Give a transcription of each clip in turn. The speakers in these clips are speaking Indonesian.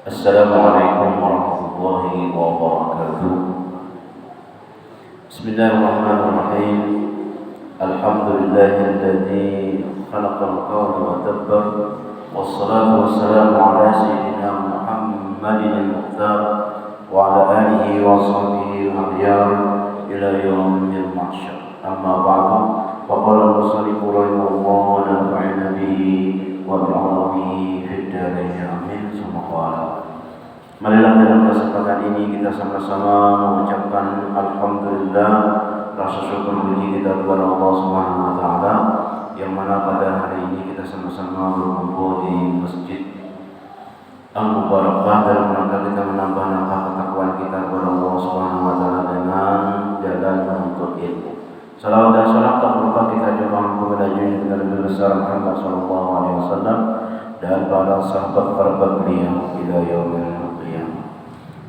Assalamualaikum warahmatullahi wabarakatuh. Bismillahirrahmanirrahim. Alhamdulillahilladzi khalaqal kauna wa dabbar. Wassalatu wassalamu ala sayyidina Muhammadin al-Mukhtar wa ala alihi wa sahbihi al-akhyar ila yaumil mahsyar. Amma ba'du. Faqala al-musannif rahimahullah wa nafa'ana bihi wa bi'ulumihi fid dharain amin. Marilah dalam kesempatan ini kita sama-sama mengucapkan alhamdulillah, rasa syukur puji kita kepada Allah Subhanahu wa taala yang mana pada hari ini kita sama-sama berkumpul di Masjid Al-Mubarakah dalam rangka kita menambah ketakwaan kita kepada Allah Subhanahu wa taala dengan jalan menuntut ilmu. Salawat dan salam tak lupa kita curahkan kepada junjungan Nabi besar Muhammad sallallahu alaihi wasallam dan para sahabat kerabat beliau ila yaumil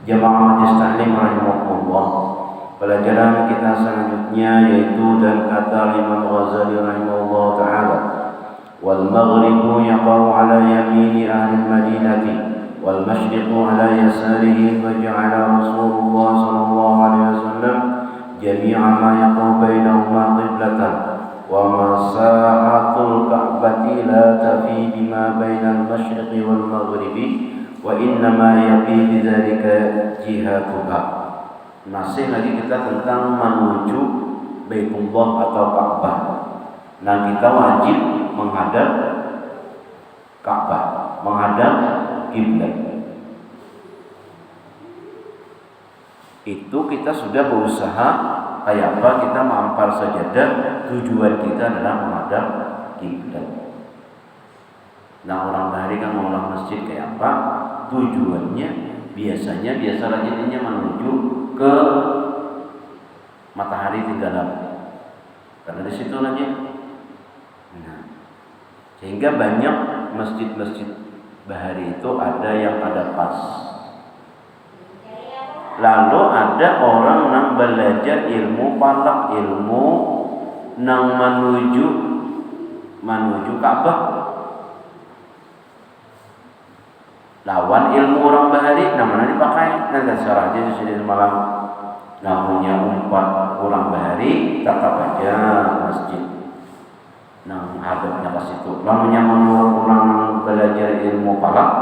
Jamaah Majlis Ta'lim rahimahullah. Pelajaran kita selanjutnya yaitu dan kata Imam Ghazali rahimahullah ta'ala, wal maghribu yaqa'u ala yamini ahli al-madinati wal mashriqu ala yasarihi wa ja'ala Rasulullah sallallahu alaihi wasallam jami'a ma yaqa'u bainahuma qiblatan wa masahatul ka'bati la tafi bima bainal masyriqi wal maghribi wa innama yafi bidzalika jihatuha. Masih lagi kita tentang menuju Baitullah atau Ka'bah. Nah, kita wajib menghadap Ka'bah, menghadap kiblat. Itu kita sudah berusaha kayak apa kita mampar sajadah, tujuan kita adalah menghadap kiblat. Nah, orang Bahari kan mengolah masjid kayak apa? Tujuannya biasa rajinnya menuju ke matahari tenggelam, karena di situ aja. Nah, sehingga banyak masjid-masjid Bahari itu ada yang pada pas. Lalu ada orang yang belajar ilmu falak, ilmu nang menuju Ka'bah. Lawan ilmu orang Bahari, namanya dipakai. Nanti syarahnya di sini malam. Namanya umpat orang Bahari, tetap aja masjid. Nah, hadapnya ke situ. Namanya menurut orang belajar ilmu falak,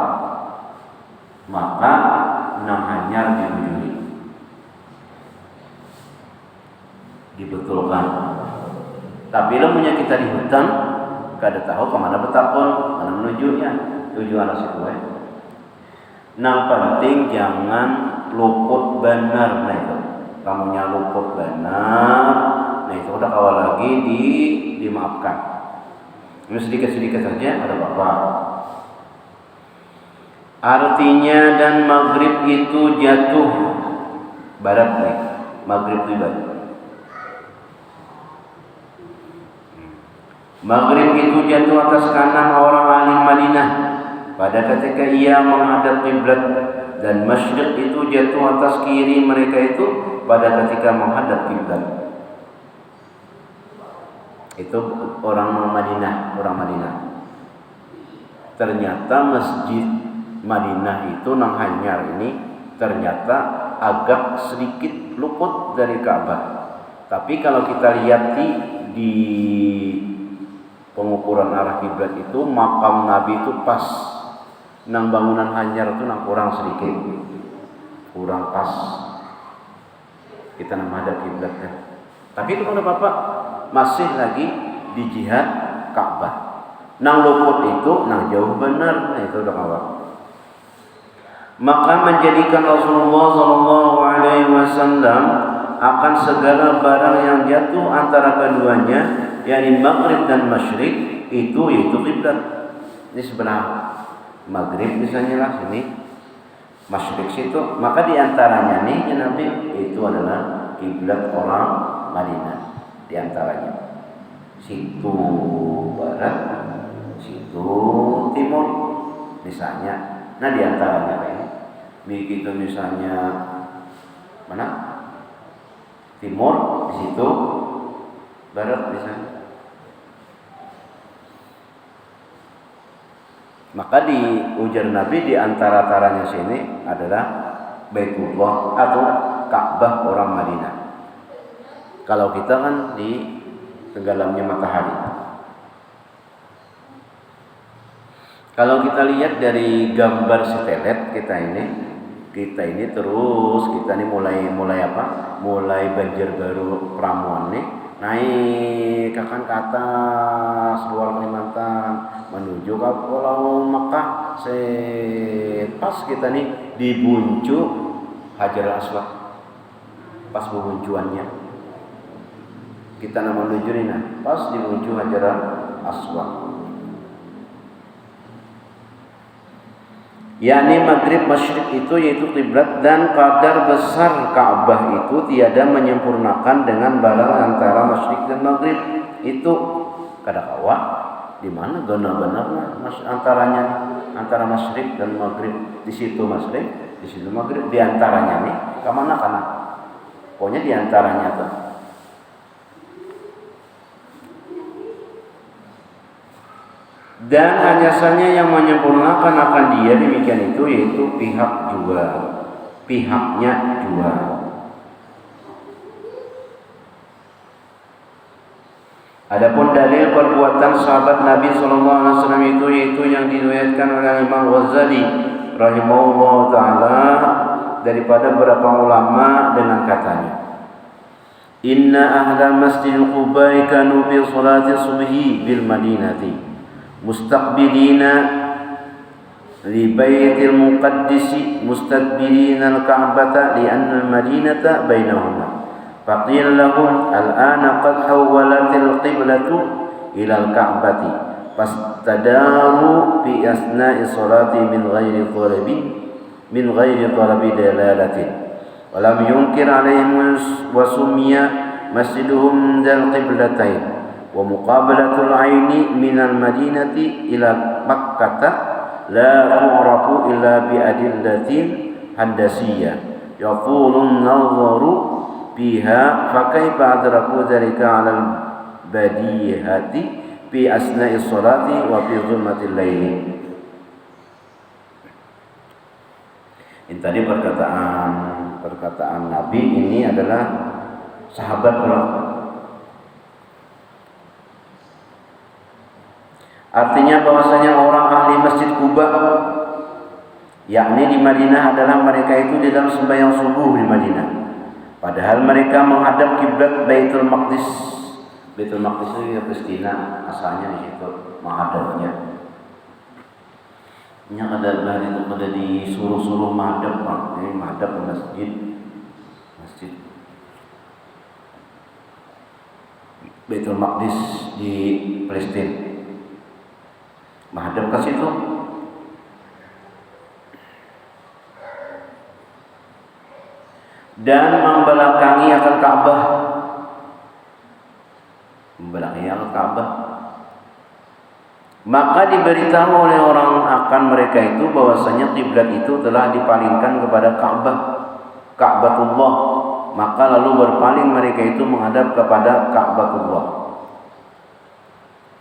maka hanya diujui, dibetulkan. Tapi ilmunya kita di hutan, kada tahu kemana betakun, mana menujunya, tujuan situ ya. Nah, penting jangan luput benar. Nah itu kamunya luput benar. Nah itu udah kawal lagi dimaafkan. Ini sedikit-sedikit saja ada apa-apa. Artinya dan maghrib itu jatuh barat nih. Maghrib itu barat. Maghrib itu jatuh atas kanan orang ahli Madinah pada ketika ia menghadap kiblat, dan masyriq itu jatuh atas kiri mereka itu pada ketika menghadap kiblat. Itu orang Madinah. Ternyata masjid Madinah itu nang Hanyar ini ternyata agak sedikit luput dari Ka'bah. Tapi kalau kita lihat di pengukuran arah kiblat itu, makam Nabi itu pas. Nang bangunan Hanyar itu nang kurang sedikit, kurang pas. Kita nang hadap kiblat kan. Tapi itu kan apa-apa, masih lagi di jihad Ka'bah. Nang luput itu nang jauh benar. Nah itu udah apa. Maka menjadikan Rasulullah sallallahu alaihi wasallam akan segala barang yang jatuh antara keduanya, yakni maghrib dan masyriq, itu yaitu kiblat. Ini sebelah maghrib misalnya lah sini, masyriq situ, maka diantaranya nih ya Nabi itu adalah kiblat orang Madinah, diantaranya situ barat, situ timur misalnya. Nah diantaranya kayak begitu misalnya mana timur, di situ barat misalnya. Maka di ujar Nabi di antara-taranya sini adalah Baitullah atau Ka'bah orang Madinah. Kalau kita kan di tenggelamnya matahari. Kalau kita lihat dari gambar satelit kita ini terus kita ini mulai apa? Mulai Banjarbaru Pramuan nih naik akan ke atas luar Kalimantan menuju ke Pulau Makkah. Pas kita nih di buncuk Hajar Aswad, pas bubuncuannya kita nama menuju nih, pas di buncuk Hajar Aswad. yakni maghrib masyriq itu yaitu kiblat, dan kadar besar Ka'bah itu tiada menyempurnakan dengan balang antara masyriq dan maghrib. Itu kadakawa di mana benar-benar antaranya antara masyriq dan maghrib, di situ masyriq, di situ maghrib, di antaranya nih ke mana kana? Pokoknya di antaranya tuh. Dan hanya saja yang menyempurnakan akan dia demikian itu yaitu pihaknya jua. Adapun dalil perbuatan sahabat Nabi sallallahu alaihi wasallam itu yaitu yang diriwayatkan oleh Imam Ghazali rahimahullah taala daripada beberapa ulama dengan katanya, Inna ahla masjidil Quba kanu bi salati subhi bil Madinati mustaqbilina li baitil muqaddis mustadbirina al-Ka'bata li anna al-Madinata bainahuma faqila lahum al-ana qad hawwalatil qiblatu ila al-Ka'bati fastadaru fi asna'i salati min ghairi talabi dalalatin wa lam yunkir alaihim wa summiya masjiduhum dal qiblatain wa muqabalatul aini minal madinati ila Makkah la tu'rafu illa bi adillatin handasiyah yaqulun nadharu fiha fa kaifa adraku dzalika 'ala al-badihati fi asna'i sholati wa fi zulmatil laili. Ini tadi perkataan Nabi ini adalah sahabat Allah. Artinya bahwasanya orang ahli Masjid Quba yakni di Madinah adalah mereka itu di dalam sembahyang subuh di Madinah. Padahal mereka menghadap kiblat Baitul Maqdis. Baitul Maqdis itu ya Palestina, asalnya di situ menghadapnya. Yang ada disuruh-suruh menghadap, ini menghadap ke masjid Baitul Maqdis di Palestina. Menghadap ke situ. Dan membelakangi akan Ka'bah. Maka diberitahu oleh orang akan mereka itu bahwasanya kiblat itu telah dipalingkan kepada Ka'batullah. Maka lalu berpaling mereka itu menghadap kepada Ka'batullah.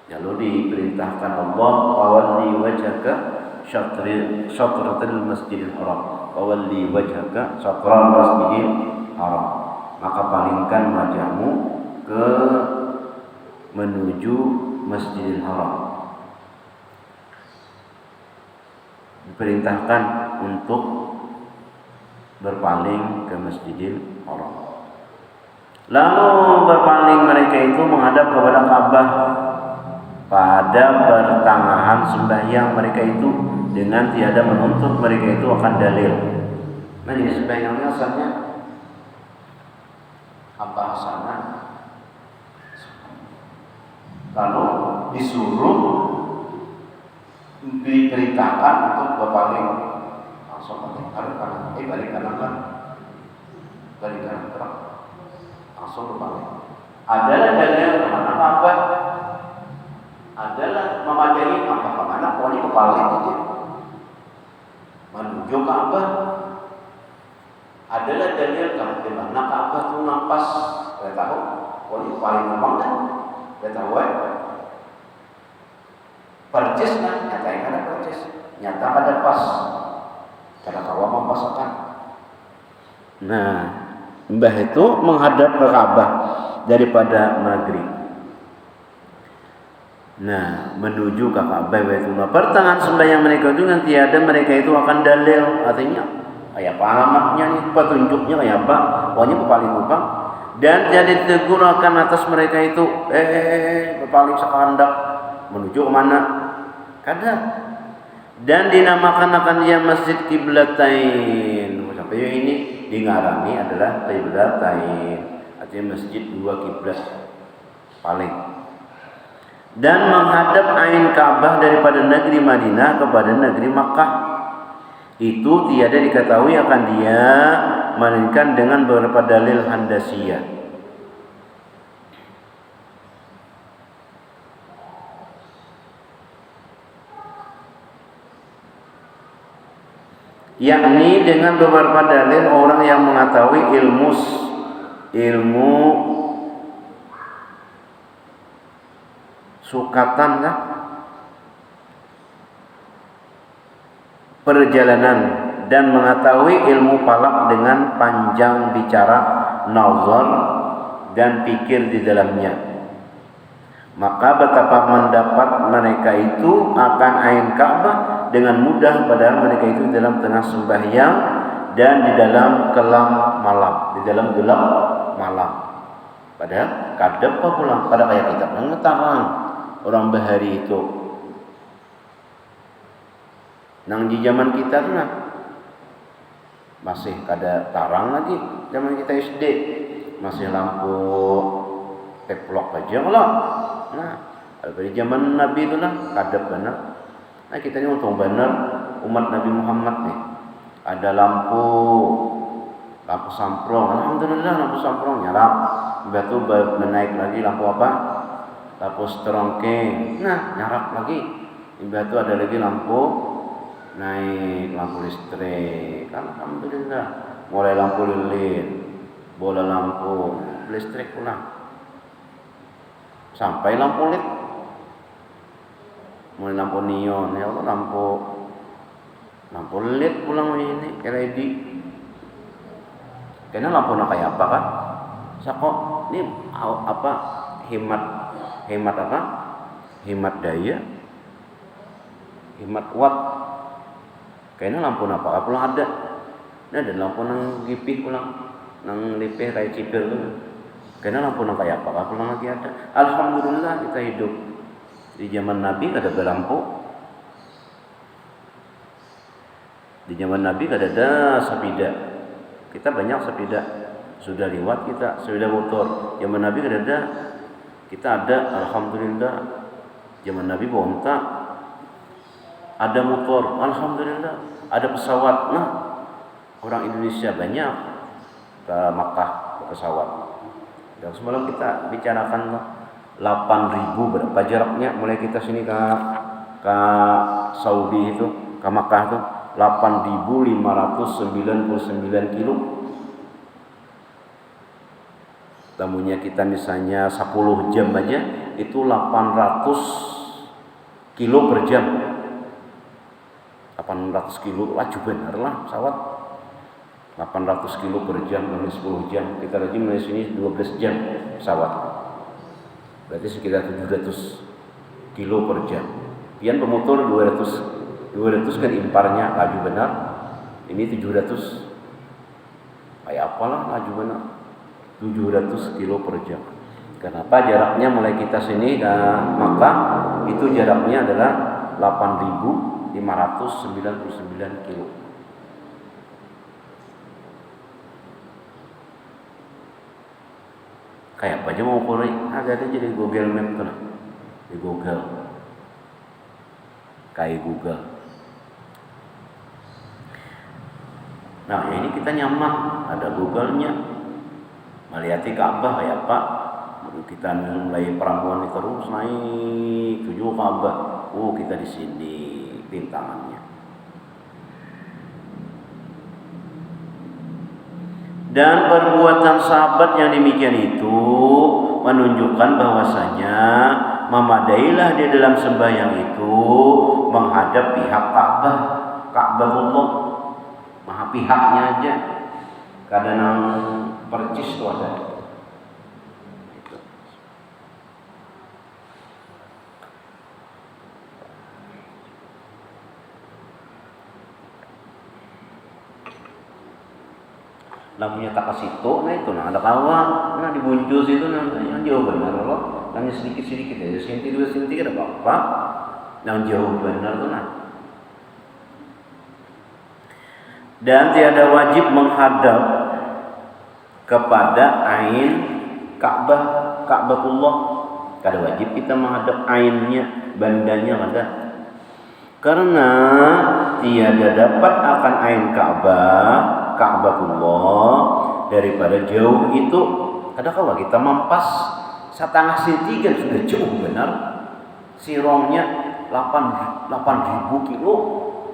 Lalu diperintahkan Allah, "Fawalli wajhaka syatratil masjidil haram." Fawalli wajhaka syatral masjidil haram. Maka palingkan wajahmu ke menuju Masjidil Haram. Diperintahkan untuk berpaling ke Masjidil Haram. Lalu berpaling mereka itu menghadap kepada Ka'bah. Pada pertengahan sembahyang mereka itu dengan tiada menuntut mereka itu akan dalil. Nah, jadi sembahyangnya asalnya apa asalnya? Kalau disuruh diperintahkan untuk berpaling langsung balik kanan langsung berpaling. Adalah dalil kemana Ka'bah? Adalah memadai kemana poni kepala itu menuju Ka'bah. Adalah dalil di mana Ka'bah itu nampas, saya tahu poni kepala memang kan, saya tahu percis kan, nyatanya ada percis. nyata kada pas, kada kawa mempasakan. Nah, mbah itu menghadap ke Ka'bah daripada maghrib. Nah, menuju ke Ka'bah Baitullah. Pertengahan sembahyang mereka itu yang tiada mereka itu akan dalil, artinya kayak apa alamatnya nih, petunjuknya kayak apa, pokoknya paling upang. Dan jadi ditegur akan atas mereka itu, berpaling sekandak menuju kemana? Kada. Dan dinamakan akan dia Masjid Qiblatain. Sampai ini dingarani adalah Qiblatain, artinya masjid dua kiblat paling. Dan menghadap ain Ka'bah daripada negeri Madinah kepada negeri Makkah. Itu tiada diketahui akan dia melainkan dengan beberapa dalil handasiyah. Yakni dengan beberapa dalil orang yang mengetahui ilmu sukatan kan? Perjalanan dan mengetahui ilmu palak dengan panjang bicara, nazar dan pikir di dalamnya. Maka betapa mendapat mereka itu akan ain Ka'bah dengan mudah, padahal mereka itu dalam tengah sembahyang dan di dalam kelam malam, di dalam gelap malam. Padahal kadang apa pulang, pada kayak kita mengetarang orang bahari itu. Nang di zaman kita tuh nah, masih kada tarang lagi. Zaman kita SD masih lampu teplok aja lah. Nah, dari zaman Nabi itu lah kada benar. Nah, kita ini untung benar umat Nabi Muhammad nih. Ada lampu samprong. Alhamdulillah lampu samprong nyala. Batu menaik lagi lampu apa? Lampu strongking. Nah, nyarak lagi. Batu ada lagi lampu naik, lampu listrik. Alhamdulillah. Mulai lampu lilin, bola lampu listrik pulang. Sampai lampu LED. Mulai lampu neon, ya Allah, lampu LED pulang ini LED. Karena lampu nak kayak apa kan? Sako ini apa? Hemat apa? Hemat daya. Hemat watt. Kayaknya lampu apa pulang ada. Nah, ada lampu nang gipih pulang, nang lipih kayak cipir tuh. Kayaknya lampu nang kayak apa pulang lagi ada. Alhamdulillah kita hidup di zaman Nabi kada ada lampu. Di zaman Nabi kada ada sepeda. Kita banyak sepeda. Sudah lewat kita, sepeda motor. Zaman Nabi kada ada. Kita ada, alhamdulillah. Zaman Nabi bonta. Ada motor, alhamdulillah. Ada pesawat. Nah, orang Indonesia banyak ke Makkah pesawat. Dan semalam kita bicarakan 8.000 berapa jaraknya mulai kita sini ke Saudi itu, ke Makkah itu 8.599 kilo. Tamunya kita misalnya 10 jam aja itu 800 kilo per jam. 800 kilo laju benar lah pesawat. 800 kilo per jam dari 10 jam. Kita lagi mulai sini 12 jam pesawat. Berarti sekitar 700 kilo per jam. Pian pemotor 200 kan imparnya laju benar. Ini 700. Kayak apalah laju benar. 700 kilo per jam. Kenapa jaraknya mulai kita sini ke Makkah itu jaraknya adalah 8.599 kilo. Kayak apa aja mau ukur, ada jadi Google Map tuh, di Google, kayak Google. Nah, ini kita nyaman, ada Google-nya, melihat Ka'bah kayak apa. Kita mulai perambuan terus naik tujuh Ka'bah. Kita di sini rintangannya. Dan perbuatan sahabat yang demikian itu menunjukkan bahwasanya memadailah di dalam sembahyang itu menghadap pihak Ka'bah, Ka'batullah, maha pihaknya aja. Kadang percis tuh ada. Gitu. Lampunya tak kasih situ, nah itu nah ada kawan, nah dibuncul situ yang jauh benar loh, hanya sedikit aja, senti 2 senti ada apa, yang jauh benar tuh nah. Dan tiada wajib menghadap kepada ain Ka'bah, Ka'batullah. Kada wajib kita menghadap ainnya, bandanya kada. Karena tiada dapat akan ain Ka'bah, Ka'batullah daripada jauh itu. Kada kawa kita mampas 1/2 senti kan sudah jauh benar. Sirongnya 8.000 kilo.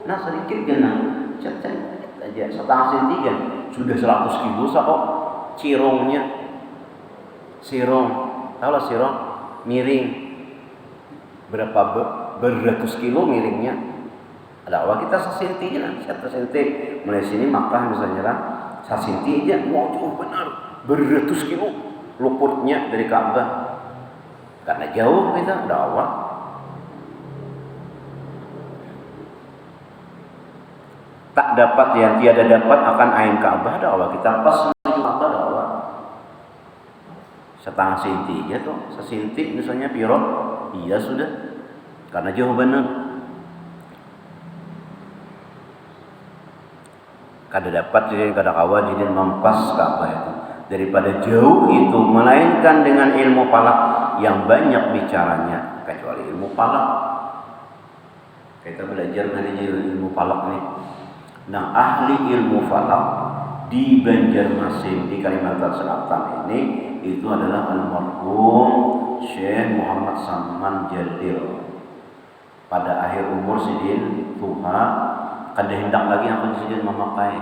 Nah sedikit genang. Cet aja 1/2 senti kan sudah 100 kilo kok cirongnya. Sirong, tahu lah sirong miring berapa beratus kilo miringnya. Ada apa kita 1 senti aja, 1 senti mulai sini Makkah misalnya lah 1 senti aja, wow jauh benar beratus kilo luputnya dari Ka'bah. Karena jauh kita ada awak. Tak dapat yang tiada dapat akan ain Ka'bah ada awak kita pas menuju Ka'bah ada awak 1/2 senti aja tuh 1 senti misalnya piro iya sudah karena jauh benar. Kada dapat jadi kada kawa jadi mampas Ka'bah itu daripada jauh itu, melainkan dengan ilmu falak yang banyak bicaranya, kecuali ilmu falak. Kita belajar dari ilmu falak nih. Nah, ahli ilmu falak di Banjarmasin di Kalimantan Selatan ini itu adalah almarhum Syekh Muhammad Saman Jadil. Pada akhir umur sidin tuha kada hendak lagi aku sidin memakai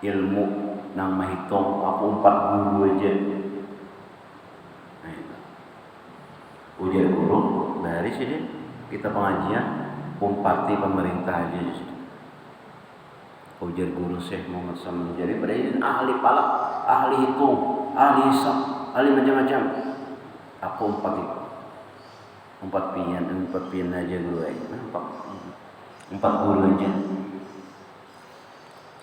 ilmu nang mahitung aku 4 guru aja. Nah, itu. Ujar guru dari sidin kita pengajian umpati pemerintah aja. Ujar guru Syekh Muhammad Saman Jadil pada ahli falak, ahli hitung, ahli hisab, ahli macam-macam. Aku 4 pian aja guru aja. 4 guru aja.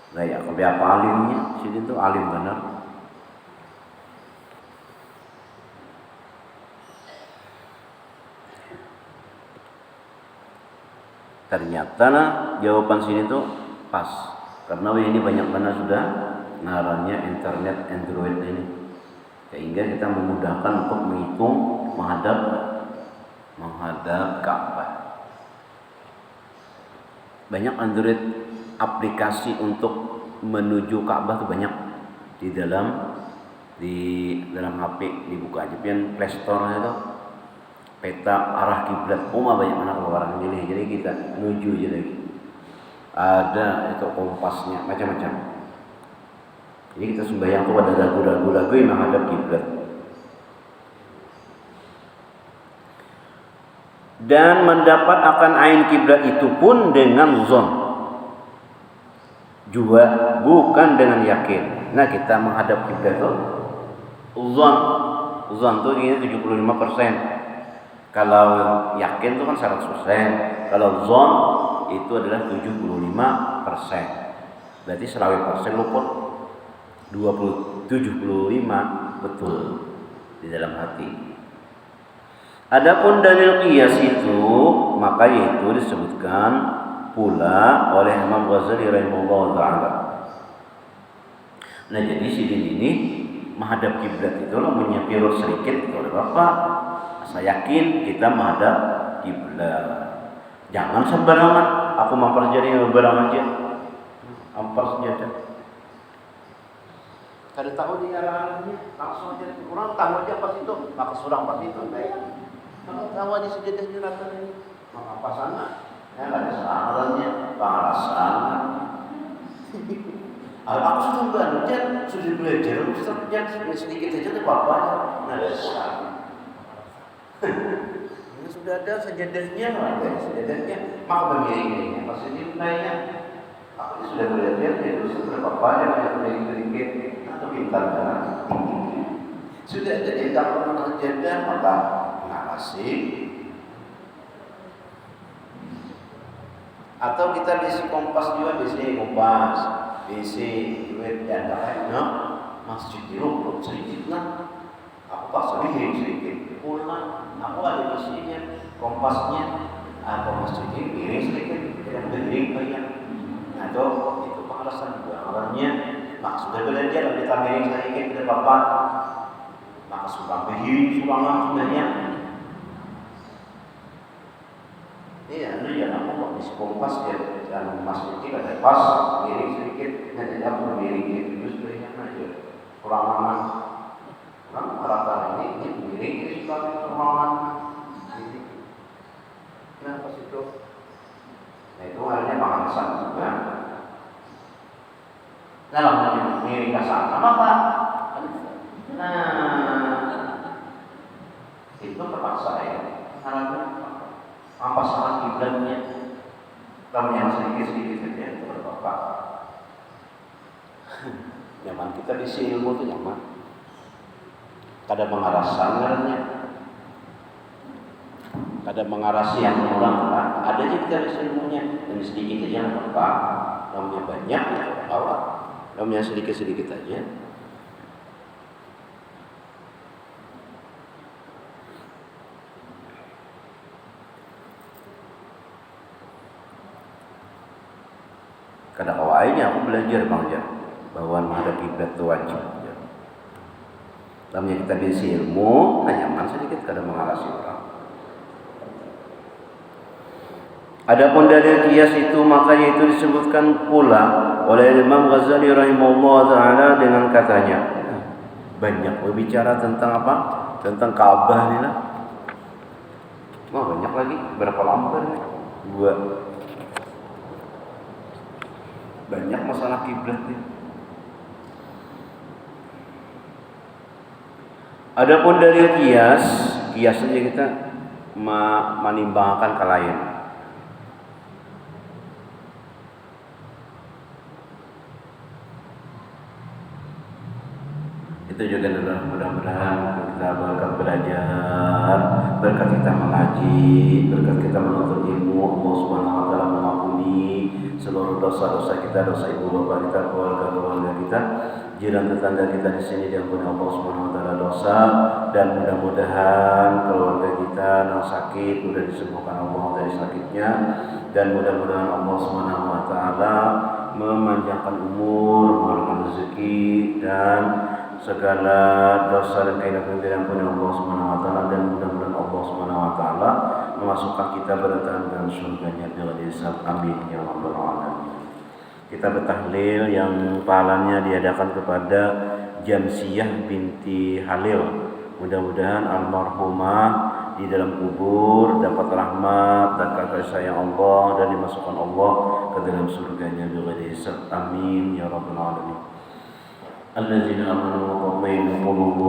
Nah ya, kalau apa alimnya, sini tuh alim benar. Ternyata nah, jawaban sini tuh pas. Karena ini banyak mana sudah ngarannya internet Android ini. Sehingga kita memudahkan untuk menghitung menghadap Ka'bah. Banyak Android aplikasi untuk menuju Ka'bah tuh banyak di dalam HP dibuka aja pian Play Store itu peta arah kiblat. Banyak mana keluaran milih jadi kita menuju aja lagi. Ada itu kompasnya macam-macam. Jadi kita sembahyang tuh ada ragu-ragu yang menghadap kiblat. Dan mendapat akan ain kiblat itu pun dengan zon. Juga bukan dengan yakin. Nah, kita menghadap kiblat itu zon tuh ini 75%. Kalau yakin itu kan 100%. Kalau zon itu adalah 75%. Berarti 100% luput. 75 betul di dalam hati. Adapun dalil qiyas itu, maka itu disebutkan pula oleh Imam Ghazali rahimahullah taala. Nah, jadi sidin ini menghadap kiblat itu lo menyepirut sedikit oleh Bapak. Saya yakin kita menghadap kiblat. Jangan sembarangan. Aku memperjadi barang aja. Ampar saja. Kada tahu di arahnya, langsung aja kurang tahu aja pas itu, maka surang pas itu. Kalau tahu di sejadah juratan ini, maka pas sana, ya ada salahnya, pengalasan. Aku sudah belajar, sudah sedikit aja tuh bapaknya, ada salah. sudah ada sajadahnya, maka berdiri pas sujudnya. Aku sudah belajar ya dosa berapa banyak yang sedikit atau pintar kan? Sudah ada di dalam sajadah maka ngawasi. Atau kita bisi kompas juga, bisi kompas, bisi duit dan lain-lain. Masjid di rumput sedikit lah. Aku tak sedikit pulang. Aku ada bisinya, kompasnya. Kompas sedikit, miring sedikit, tidak miring banyak. Nah itu pengalasan juga. Awalnya, sudah belajar kita miring sedikit tidak apa-apa. Maka sudah berdiri, sulangan sudahnya. Iya, itu ya aku kok bisa kompas ya, dan masuk kita ada pas miring sedikit, nanti aku miring gitu, terus berikan aja kurangan, rata ini miring itu sudah kurangan, ini, nah pas itu, nah itu halnya pengalasan juga. Dalam miring kasar, apa? Nah, itu terpaksa ya, harapnya. Apa salah kiblatnya? Kalau yang sedikit-sedikit saja itu berapa? Nyaman kita di ilmu itu nyaman. Kadang mengarah sangarnya, kadang mengarasi yang orang kan. Ada aja kita di ilmunya, dan sedikit saja nggak apa-apa. Namanya banyak, bawa. Namanya sedikit-sedikit aja. Kadang awalnya aku belajar bang bahwa menghadap kiblat itu wajib. Namanya kita bisi ilmu, nyaman sedikit kadang mengarasi orang. Adapun dalil qiyas itu makanya itu disebutkan pula oleh Imam Ghazali rahimahullah taala dengan katanya banyak berbicara tentang apa? Tentang Ka'bah ini lah. Banyak lagi, berapa lembar nih? 2. Banyak masalah kiblat nih. Adapun dari kias saja kita menimbangkan ke lain. Itu juga adalah mudah-mudahan kita berkat belajar, berkat kita mengaji, berkat kita menuntut ilmu, Allah Subhanahu wa taala mengampuni seluruh dosa-dosa kita, dosa ibu bapa kita, keluarga kita, jiran tetangga kita di sini diampuni Allah Subhanahu wa taala dosa, dan mudah-mudahan keluarga kita yang sakit sudah disembuhkan Allah dari sakitnya, dan mudah-mudahan Allah Subhanahu wa taala memanjangkan umur, memberikan rezeki dan segala dosa dan keinginan diampuni Allah Subhanahu wa taala, dan mudah-mudahan Allah Subhanahu wa taala memasukkan kita bertahan dengan surganya dengan hisab. Amin ya rabbal alamin. Kita bertahlil yang pahalanya diadakan kepada Jamsiyah binti Halil. Mudah-mudahan almarhumah di dalam kubur dapat rahmat dan kasih sayang Allah, dan dimasukkan Allah ke dalam surganya dengan hisab. Amin ya rabbal alamin. Alladzina amanu wa tatma'innu qulubuhum